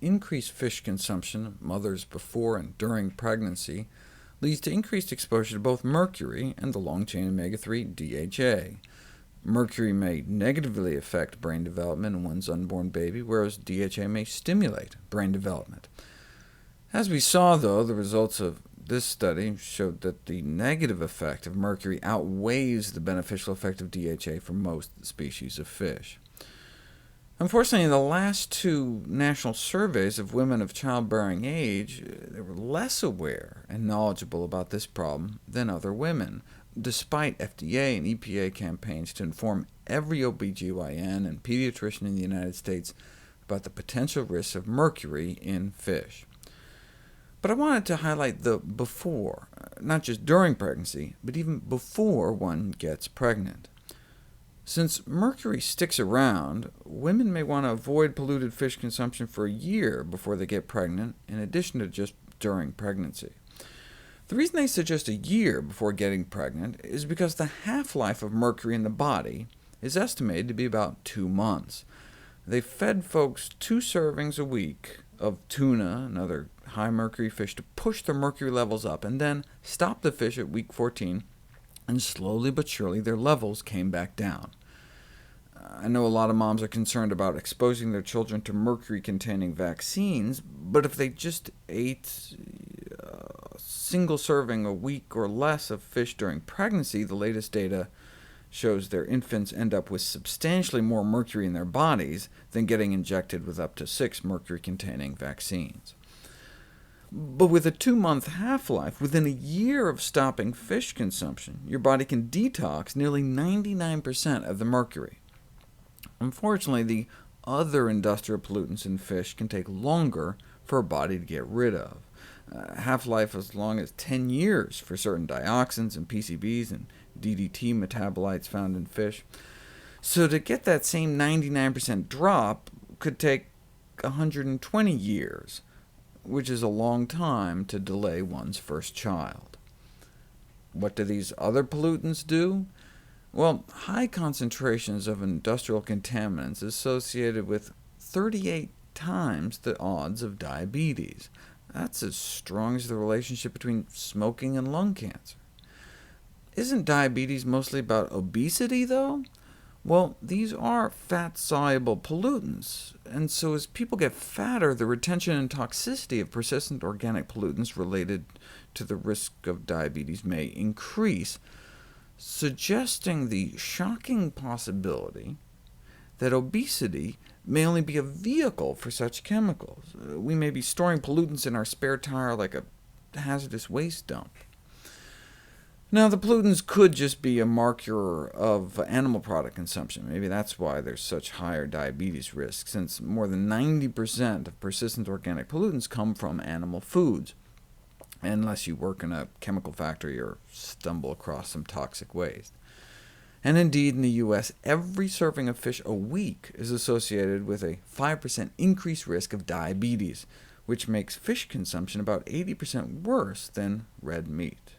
increased fish consumption of mothers before and during pregnancy leads to increased exposure to both mercury and the long-chain omega-3 DHA. Mercury may negatively affect brain development in one's unborn baby, whereas DHA may stimulate brain development. As we saw, though, the results of this study showed that the negative effect of mercury outweighs the beneficial effect of DHA for most species of fish. Unfortunately, in the last two national surveys of women of childbearing age, they were less aware and knowledgeable about this problem than other women, despite FDA and EPA campaigns to inform every OBGYN and pediatrician in the United States about the potential risks of mercury in fish. But I wanted to highlight the before, not just during pregnancy, but even before one gets pregnant. Since mercury sticks around, women may want to avoid polluted fish consumption for a year before they get pregnant, in addition to just during pregnancy. The reason they suggest a year before getting pregnant is because the half-life of mercury in the body is estimated to be about 2 months. They fed folks 2 servings a week of tuna and other high-mercury fish to push their mercury levels up, and then stopped the fish at week 14, and slowly but surely their levels came back down. I know a lot of moms are concerned about exposing their children to mercury-containing vaccines, but if they just ate a single serving a week or less of fish during pregnancy, the latest data shows their infants end up with substantially more mercury in their bodies than getting injected with up to 6 mercury-containing vaccines. But with a 2-month half-life, within a year of stopping fish consumption, your body can detox nearly 99% of the mercury. Unfortunately, the other industrial pollutants in fish can take longer for a body to get rid of. Half-life as long as 10 years for certain dioxins and PCBs and DDT metabolites found in fish. So to get that same 99% drop could take 120 years, which is a long time to delay one's first child. What do these other pollutants do? Well, high concentrations of industrial contaminants associated with 38 times the odds of diabetes. That's as strong as the relationship between smoking and lung cancer. Isn't diabetes mostly about obesity, though? Well, these are fat-soluble pollutants, and so as people get fatter, the retention and toxicity of persistent organic pollutants related to the risk of diabetes may increase, suggesting the shocking possibility that obesity may only be a vehicle for such chemicals. We may be storing pollutants in our spare tire like a hazardous waste dump. Now, the pollutants could just be a marker of animal product consumption. Maybe that's why there's such higher diabetes risk, since more than 90% of persistent organic pollutants come from animal foods, unless you work in a chemical factory or stumble across some toxic waste. And indeed, in the U.S., every serving of fish a week is associated with a 5% increased risk of diabetes, which makes fish consumption about 80% worse than red meat.